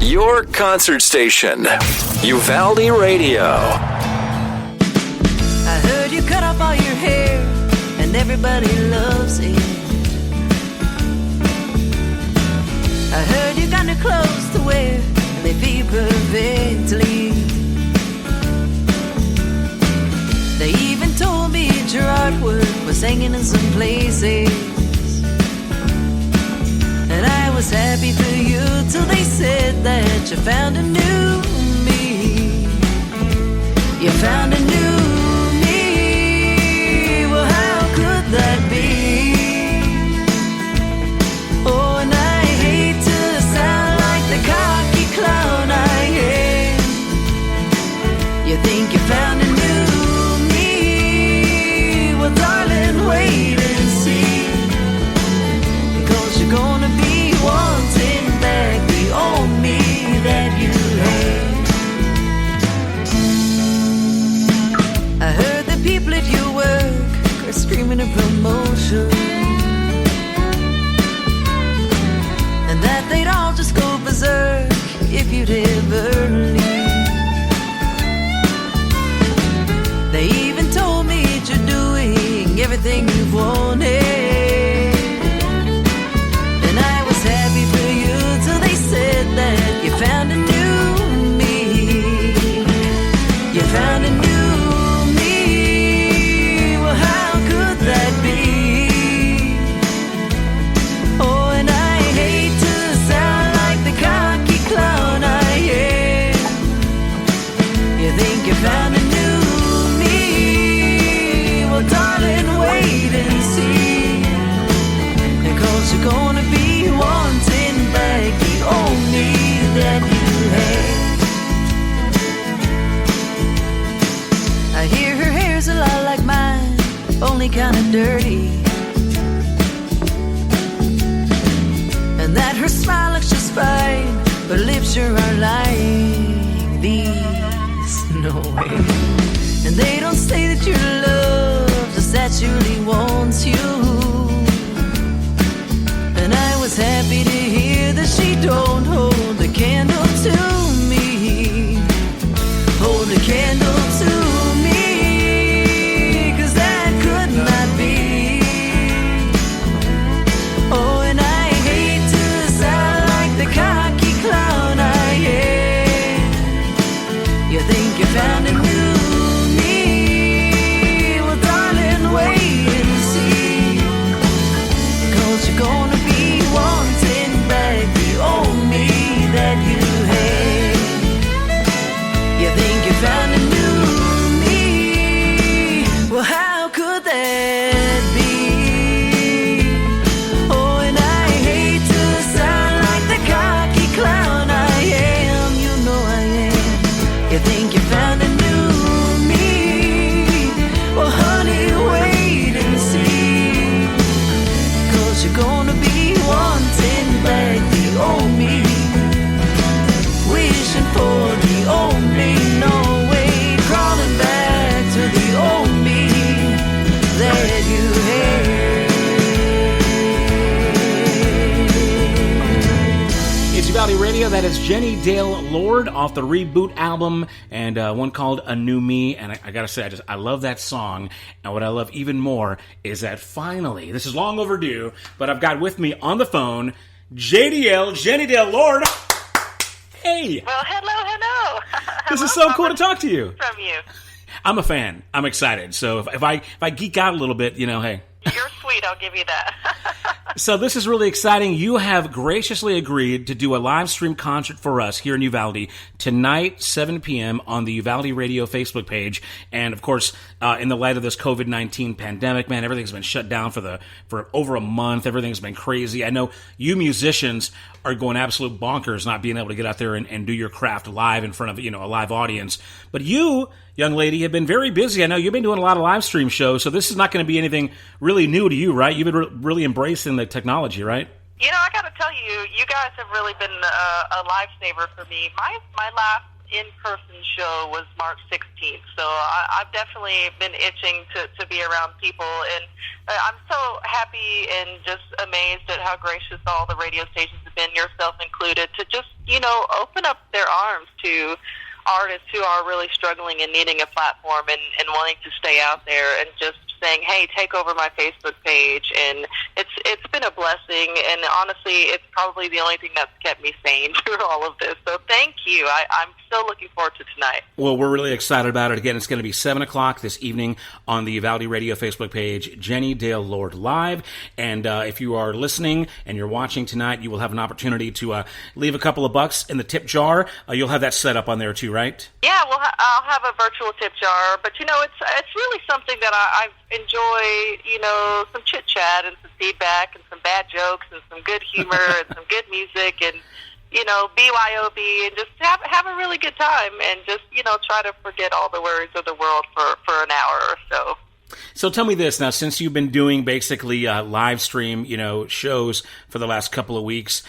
Your concert station, Uvalde Radio. I heard you cut off all your hair, and everybody loves it. I heard you got new clothes to wear, and they fit perfectly. They even told me your artwork was hanging in some places. And I was happy for you till they said that you found a new me. You found a new me. Well, how could that be? Oh, and I hate to sound like the cocky clown I am. You think you found a new me? Well, darling, wait and see. Because you're gonna be wanting back the old me that you had. I heard the people at your work are screaming a promotion, and that they'd all just go berserk if you'd ever leave. They even told me you're doing everything you've wanted. And I was happy for you till they said that you found a new me. You found a new me. Well, how could that be? Oh, and I hate to sound like the cocky clown I am. You think you found a new me? Well, darling, wait and see. Because you're gonna be wanting back the old me that you had. I hear her hair's a lot like mine, only kinda dirty. And that her smile looks just fine, but lips sure are like these. No way. And they don't say that your love just naturally wants you. And I was happy to hear that she don't hold the candle to me. Hold the candle to me. 'Cause that could not be. Oh, and I hate to sound like the cocky clown I am. You think you found a new me? Well, darling, wait and see. 'Cause you're gonna be wanting back the old me that you had. You think you found a new me? Well, how could that be? Oh, and I hate to sound like the cocky clown I am. You know I am. You think you found a new me? Well, honey, wait and see. 'Cause you're gonna be wanting back the old me. Wishing for the old me. No way, crawling back to the old me that you had. It's Uvalde Radio. That is Jenni Dale Lord off the Reboot album, and one called A New Me. And I gotta say, I love that song. And what I love even more is that finally, this is long overdue, but I've got with me on the phone JDL, Jenni Dale Lord. Hey, Well, hello. this is so cool to talk to you. From you. I'm a fan. I'm excited. So if I geek out a little bit, you know, hey. You're sweet, I'll give you that. So this is really exciting. You have graciously agreed to do a live stream concert for us here in Uvalde tonight, 7 p.m. on the Uvalde Radio Facebook page. And of course, in the light of this COVID-19 pandemic, man, everything's been shut down for over a month. Everything's been crazy. I know you musicians are going absolute bonkers not being able to get out there and do your craft live in front of, you know, a live audience. But you, young lady, have been very busy. I know you've been doing a lot of live stream shows, so this is not going to be anything really new to you, right? You've been really embracing the technology, right? You know, I got to tell you, you guys have really been a lifesaver for me. My last in-person show was March 16th, so I've definitely been itching to be around people, and I'm so happy and just amazed at how gracious all the radio stations have been, yourself included, to just open up their arms to artists who are really struggling and needing a platform and wanting to stay out there, and just saying, hey, take over my Facebook page. And it's been a blessing, and honestly, it's probably the only thing that's kept me sane through all of this. So thank you. I'm so looking forward to tonight. Well, we're really excited about it. Again, it's going to be 7 o'clock this evening on the Uvalde Radio Facebook page, Jenni Dale Lord Live. And if you are listening and you're watching tonight, you will have an opportunity to leave a couple of bucks in the tip jar. You'll have that set up on there too, right? Yeah, well, I'll have a virtual tip jar. But, it's really something that I enjoy, some chit-chat and some feedback and some bad jokes and some good humor and some good music and, BYOB, and just have a really good time and just, try to forget all the worries of the world for an hour or so. So tell me this now, since you've been doing basically live stream, shows for the last couple of weeks,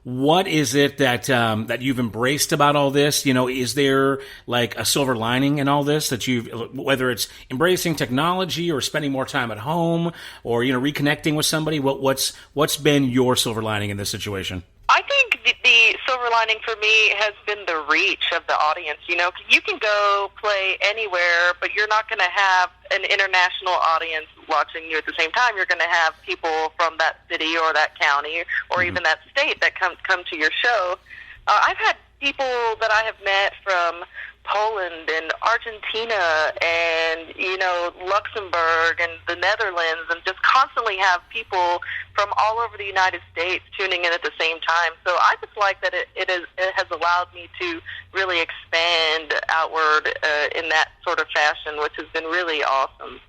what is it that you've embraced about all this? Is there like a silver lining in all this that whether it's embracing technology or spending more time at home or, reconnecting with somebody? What's been your silver lining in this situation? I think the silver lining for me has been the reach of the audience. You can go play anywhere, but you're not going to have an international audience watching you at the same time. You're going to have people from that city or that county or even that state that come to your show. I've had people that I have met from Poland and Argentina and, Luxembourg and the Netherlands, and just constantly have people from all over the United States tuning in at the same time. So I just like that it has allowed me to really expand outward in that sort of fashion, which has been really awesome.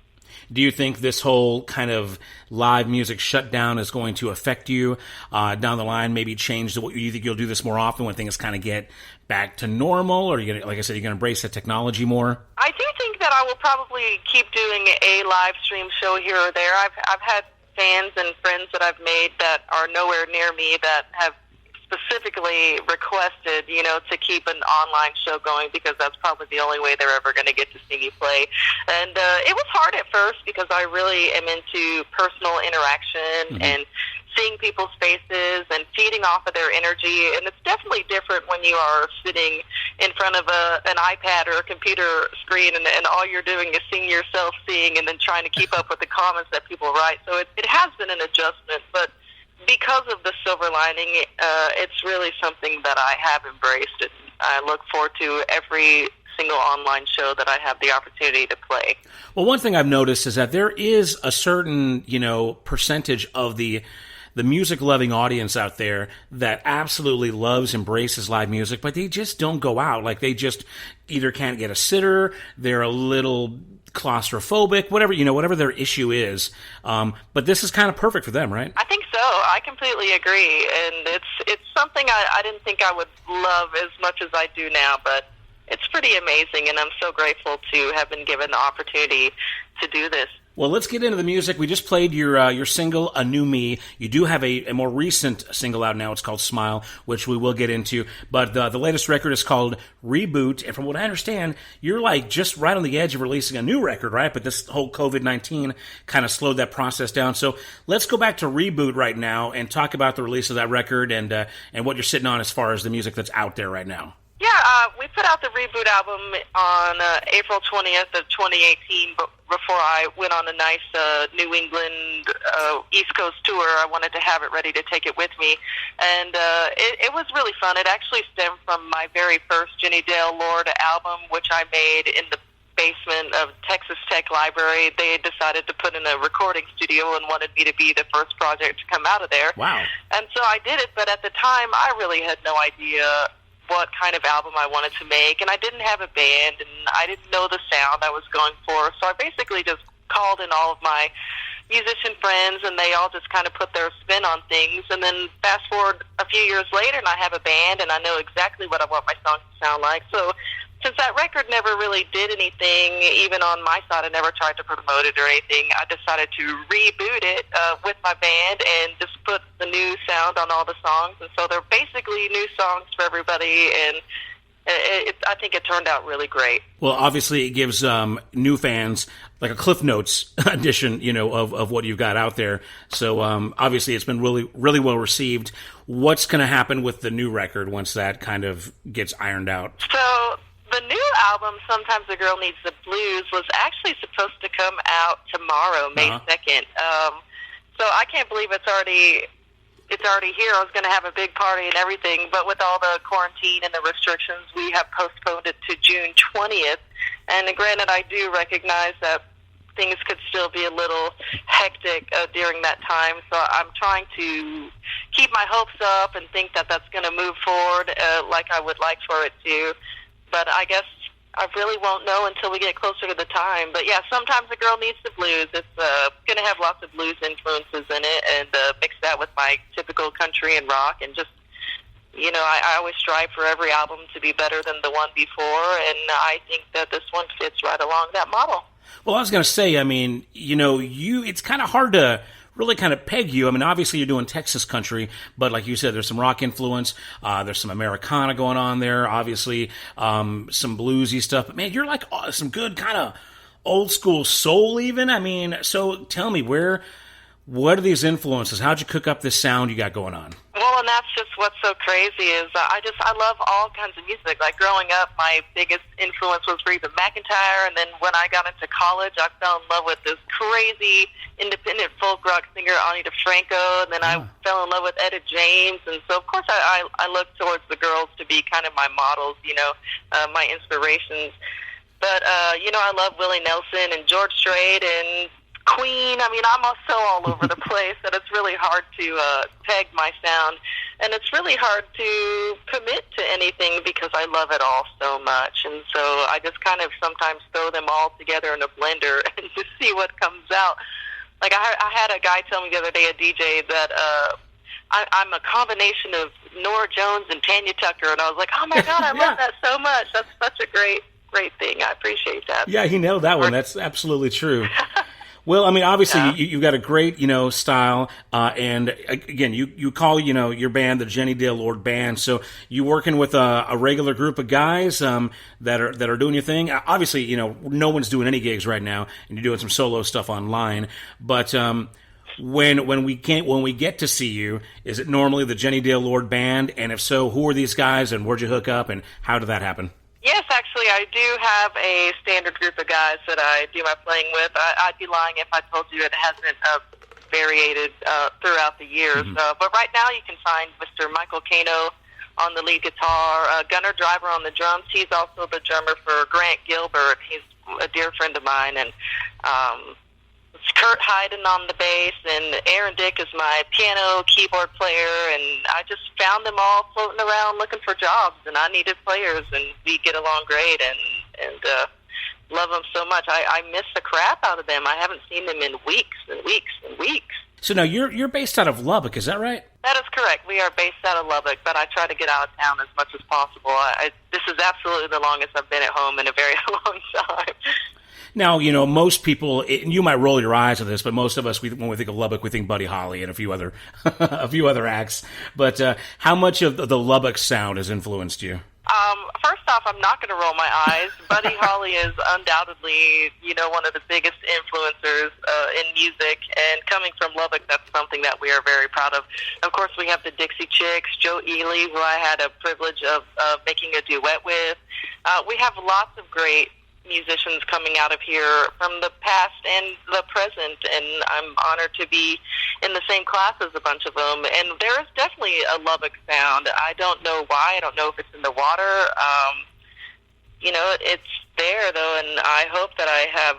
Do you think this whole kind of live music shutdown is going to affect you down the line, maybe change you think you'll do this more often when things kind of get back to normal, or you're going to embrace the technology more? I do think that I will probably keep doing a live stream show here or there. I've had fans and friends that I've made that are nowhere near me that have specifically requested, to keep an online show going, because that's probably the only way they're ever going to get to see me play. And it was hard at first because I really am into personal interaction and seeing people's faces and feeding off of their energy. And it's definitely different when you are sitting in front of an iPad or a computer screen and all you're doing is seeing yourself seeing and then trying to keep up with the comments that people write. So it has been an adjustment, but because of the silver lining, it's really something that I have embraced, and I look forward to every single online show that I have the opportunity to play. Well, one thing I've noticed is that there is a certain, percentage of the music-loving audience out there that absolutely loves, embraces live music, but they just don't go out. Like, they just either can't get a sitter, they're a little claustrophobic, whatever their issue is. But this is kind of perfect for them, right? I think so. I completely agree. And it's something I didn't think I would love as much as I do now, but it's pretty amazing, and I'm so grateful to have been given the opportunity to do this. Well, let's get into the music. We just played your single, A New Me. You do have a more recent single out now. It's called Smile, which we will get into. But the latest record is called Reboot. And from what I understand, you're like just right on the edge of releasing a new record, right? But this whole COVID-19 kind of slowed that process down. So let's go back to Reboot right now and talk about the release of that record and what you're sitting on as far as the music that's out there right now. Yeah, we put out the Reboot album on April 20th of 2018, but before I went on a nice New England East Coast tour, I wanted to have it ready to take it with me. And it was really fun. It actually stemmed from my very first Jenni Dale Lord album, which I made in the basement of Texas Tech Library. They had decided to put in a recording studio and wanted me to be the first project to come out of there. Wow. And so I did it, but at the time, I really had no idea what kind of album I wanted to make, and I didn't have a band, and I didn't know the sound I was going for, so I basically just called in all of my musician friends, and they all just kind of put their spin on things, and then fast forward a few years later, and I have a band, and I know exactly what I want my songs to sound like. So since that record never really did anything, even on my side, I never tried to promote it or anything, I decided to reboot it with my band and just put the new sound on all the songs. And so they're basically new songs for everybody, and I think it turned out really great. Well, obviously it gives new fans like a Cliff Notes edition, of what you've got out there. So obviously it's been really, really well received. what's going to happen with the new record once that kind of gets ironed out? So the new album, Sometimes a Girl Needs the Blues, was actually supposed to come out tomorrow, May 2nd. So I can't believe it's already here. I was going to have a big party and everything, but with all the quarantine and the restrictions, we have postponed it to June 20th. And granted, I do recognize that things could still be a little hectic during that time, so I'm trying to keep my hopes up and think that that's going to move forward like I would like for it to. But I guess I really won't know until we get closer to the time. But yeah, Sometimes a Girl Needs the Blues. It's going to have lots of blues influences in it, and mix that with my typical country and rock, and just, I always strive for every album to be better than the one before, and I think that this one fits right along that model. Well, I was going to say, I mean, it's kind of hard to really kind of peg you. I mean, obviously you're doing Texas country, but like you said, there's some rock influence. There's some Americana going on there, obviously, some bluesy stuff. But man, you're like some good kind of old school soul even. I mean, so tell me, what are these influences? How'd you cook up this sound you got going on? Well, and that's just what's so crazy is I love all kinds of music. Like growing up, my biggest influence was Reba McEntire, and then when I got into college, I fell in love with this crazy independent folk rock singer, Ani DeFranco, and then I fell in love with Etta James, and so of course I look towards the girls to be kind of my models, my inspirations. But, I love Willie Nelson and George Strait and Queen. I mean, I'm also all over the place, and it's really hard to peg my sound, and it's really hard to commit to anything because I love it all so much, and so I just kind of sometimes throw them all together in a blender and just see what comes out. Like I had a guy tell me the other day, a DJ, that I'm a combination of Nora Jones and Tanya Tucker, and I was like, oh my God, I love that so much. That's such a great thing. I appreciate that. Yeah, he nailed that one. That's absolutely true. Well, I mean, obviously, you've got a great, style, and again, you call, your band the Jenni Dale Lord Band. So you working with a regular group of guys that are doing your thing. Obviously, no one's doing any gigs right now, and you're doing some solo stuff online. But when we get to see you, is it normally the Jenni Dale Lord Band? And if so, who are these guys, and where'd you hook up, and how did that happen? Yes, actually, I do have a standard group of guys that I do my playing with. I'd be lying if I told you it hasn't variated throughout the years. But right now you can find Mr. Michael Cano on the lead guitar, Gunnar Driver on the drums. He's also the drummer for Grant Gilbert. He's a dear friend of mine. And Kurt Hayden on the bass, and Aaron Dick is my piano keyboard player, and I just found them all floating around looking for jobs, and I needed players, and we get along great, and love them so much. I miss the crap out of them. I haven't seen them in weeks and weeks and weeks. So now you're based out of Lubbock, is that right? That is correct. We are based out of Lubbock, but I try to get out of town as much as possible. This is absolutely the longest I've been at home in a very long time. Now, most people, and you might roll your eyes at this, but most of us, when we think of Lubbock, we think Buddy Holly and a few other acts. But how much of the Lubbock sound has influenced you? First off, I'm not going to roll my eyes. Buddy Holly is undoubtedly, one of the biggest influencers in music, and coming from Lubbock, that's something that we are very proud of. Of course, we have the Dixie Chicks, Joe Ely, who I had a privilege of making a duet with. We have lots of great musicians coming out of here from the past and the present, and I'm honored to be in the same class as a bunch of them. And there is definitely a Lubbock sound. I don't know why. I don't know if it's in the water. It's there, though, and I hope that I have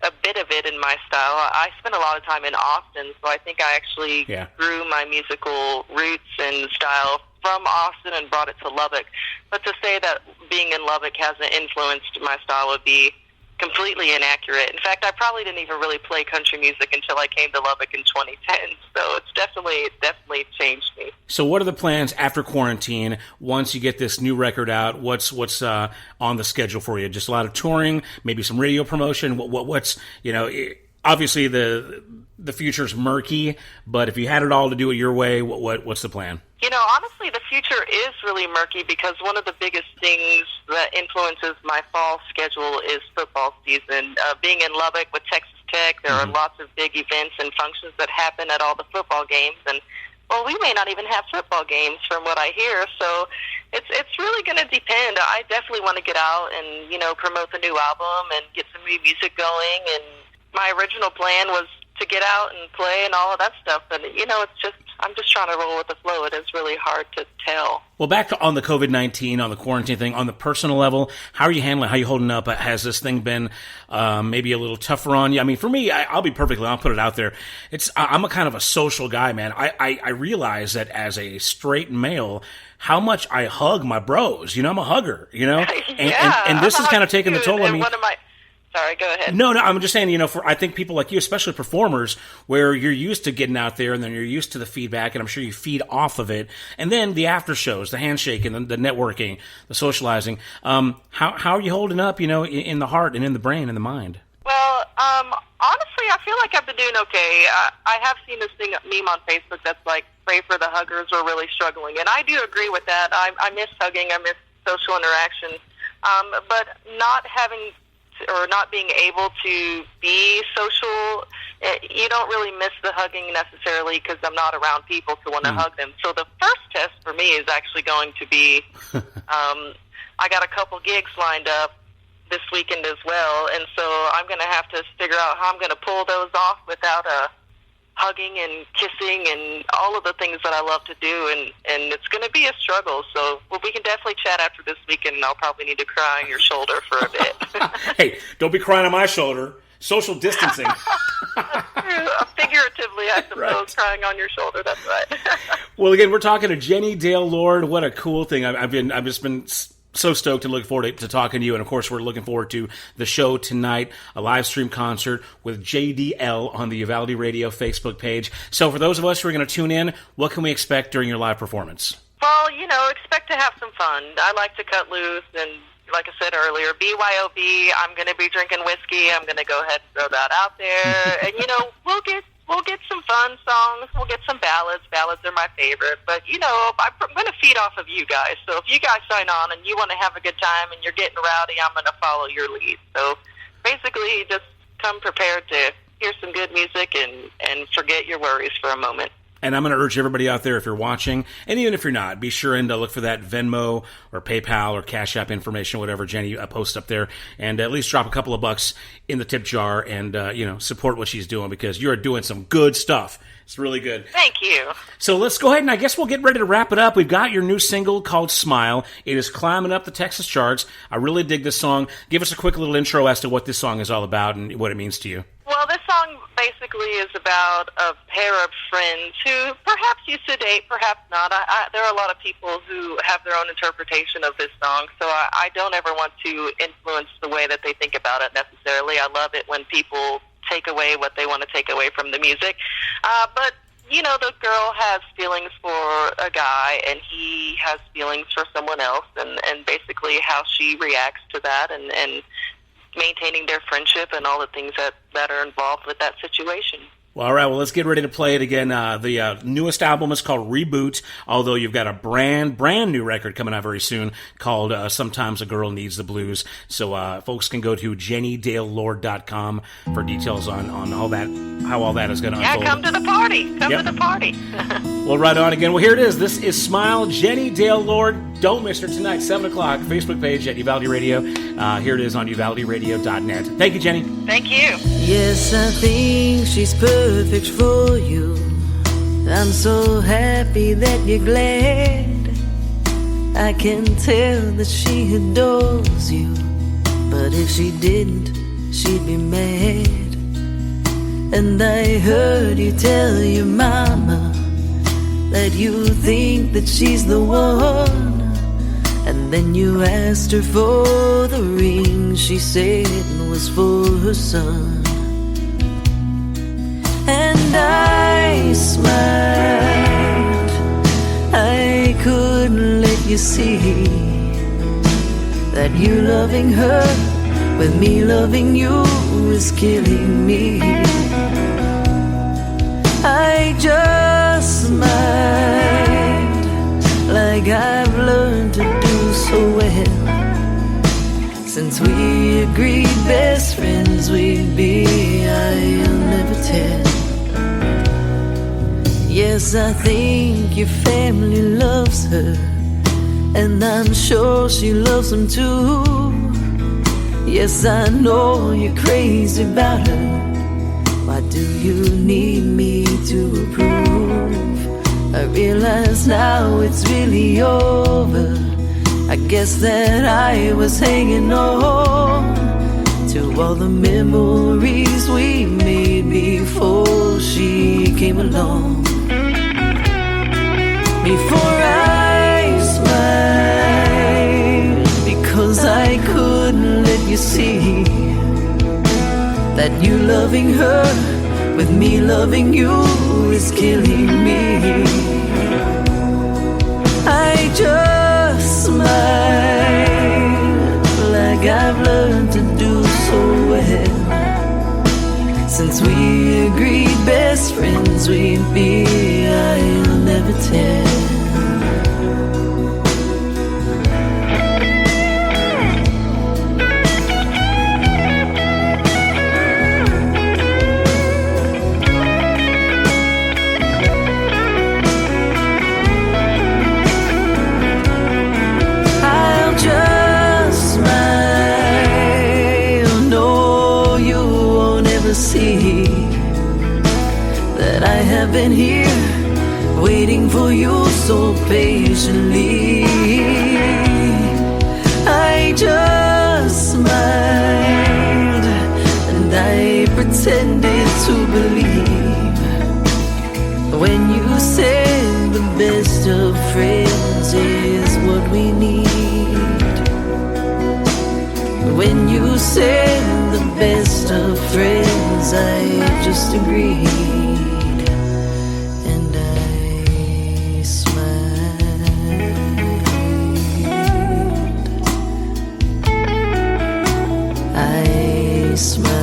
a bit of it in my style. I spent a lot of time in Austin, so I think I actually grew my musical roots and style from Austin and brought it to Lubbock. But to say that being in Lubbock hasn't influenced my style would be completely inaccurate. In fact, I probably didn't even really play country music until I came to Lubbock in 2010. So it's definitely changed me. So what are the plans after quarantine? Once you get this new record out, what's on the schedule for you? Just a lot of touring, maybe some radio promotion. What's obviously the future's murky, but if you had it all to do it your way, what's the plan? Honestly, the future is really murky because one of the biggest things that influences my fall schedule is football season. Being in Lubbock with Texas Tech, there are lots of big events and functions that happen at all the football games, and well, we may not even have football games from what I hear. So it's really going to depend. I definitely want to get out and, promote the new album and get some new music going. And my original plan was to get out and play and all of that stuff. But, I'm just trying to roll with the flow. It is really hard to tell. Well, back on the COVID-19, on the quarantine thing, on the personal level, how are you handling it? How are you holding up? Has this thing been maybe a little tougher on you? I mean, for me, I'll put it out there. I'm a kind of a social guy, man. I realize that as a straight male, how much I hug my bros. I'm a hugger, and this is kind of taking the toll on me. Sorry, go ahead. No, I'm just saying, I think people like you, especially performers, where you're used to getting out there and then you're used to the feedback, and I'm sure you feed off of it. And then the after shows, the handshake and the networking, the socializing. How are you holding up, in the heart and in the brain and the mind? Well, honestly, I feel like I've been doing okay. I have seen this meme on Facebook that's like, pray for the huggers, we're really struggling. And I do agree with that. I miss hugging. I miss social interaction. But not being able to be social, you don't really miss the hugging necessarily because I'm not around people to want to hug them. So the first test for me is actually going to be, I got a couple gigs lined up this weekend as well, and so I'm going to have to figure out how I'm going to pull those off without hugging and kissing and all of the things that I love to do, and it's going to be a struggle. So we can definitely chat after this weekend, and I'll probably need to cry on your shoulder for a bit. Hey, don't be crying on my shoulder. Social distancing. Figuratively, I suppose, right. Crying on your shoulder, that's right. Well, again, we're talking to Jenni Dale Lord. What a cool thing. I've just been so stoked and looking forward to talking to you. And, of course, we're looking forward to the show tonight, a live stream concert with JDL on the Uvalde Radio Facebook page. So for those of us who are going to tune in, what can we expect during your live performance? Well, expect to have some fun. I like to cut loose, and like I said earlier, BYOB, I'm going to be drinking whiskey. I'm going to go ahead and throw that out there. And, we'll get some fun songs. We'll get some ballads. Ballads are my favorite. But, I'm going to feed off of you guys. So if you guys sign on and you want to have a good time and you're getting rowdy, I'm going to follow your lead. So basically, just come prepared to hear some good music and forget your worries for a moment. And I'm going to urge everybody out there, if you're watching, and even if you're not, be sure and look for that Venmo or PayPal or Cash App information, whatever Jenni posts up there, and at least drop a couple of bucks in the tip jar and, support what she's doing, because you're doing some good stuff. It's really good. Thank you. So let's go ahead, and I guess we'll get ready to wrap it up. We've got your new single called Smile. It is climbing up the Texas charts. I really dig this song. Give us a quick little intro as to what this song is all about and what it means to you. Well, this song basically is about a pair of friends who perhaps used to date, perhaps not. There are a lot of people who have their own interpretation of this song, so I don't ever want to influence the way that they think about it necessarily. I love it when people take away what they want to take away from the music. But, the girl has feelings for a guy, and he has feelings for someone else, and basically how she reacts to that and maintaining their friendship and all the things that are involved with that situation. Well, all right, well, let's get ready to play it again. The newest album is called Reboot, although you've got a brand new record coming out very soon called Sometimes a Girl Needs the Blues. So folks can go to JenniDaleLord.com for details on all that, how all that is going to unfold. Yeah, come to the party. Come to the party. Well, right on again. Well, here it is. This is Smile, Jenni Dale Lord. Don't miss her tonight, 7 o'clock, Facebook page at Uvalde Radio. Here it is on UvaldeRadio.net. Thank you, Jenni. Thank you. Yes, I think she's perfect for you. I'm so happy that you're glad. I can tell that she adores you, but if she didn't, she'd be mad. And I heard you tell your mama that you think that she's the one. And then you asked her for the ring. She said it was for her son. And I smiled. I couldn't let you see that you loving her with me loving you is killing me. I just smiled like I've learned to do so well. Since we agreed best friends we'd be, I'll never tell. Yes, I think your family loves her, and I'm sure she loves him too. Yes, I know you're crazy about her. Why do you need me to approve? I realize now it's really over. I guess that I was hanging on to all the memories we made before she came along. Before I smiled, because I couldn't let you see that you loving her with me loving you is killing me. I just smile like I've learned to do so well. Since we agreed best friends we'd be, I'll never tell. See that I have been here waiting for you so patiently. I just smiled and I pretended to believe when you said the best of friends is what we need. When you said the best of friends, I just agreed, and I smiled. I smiled.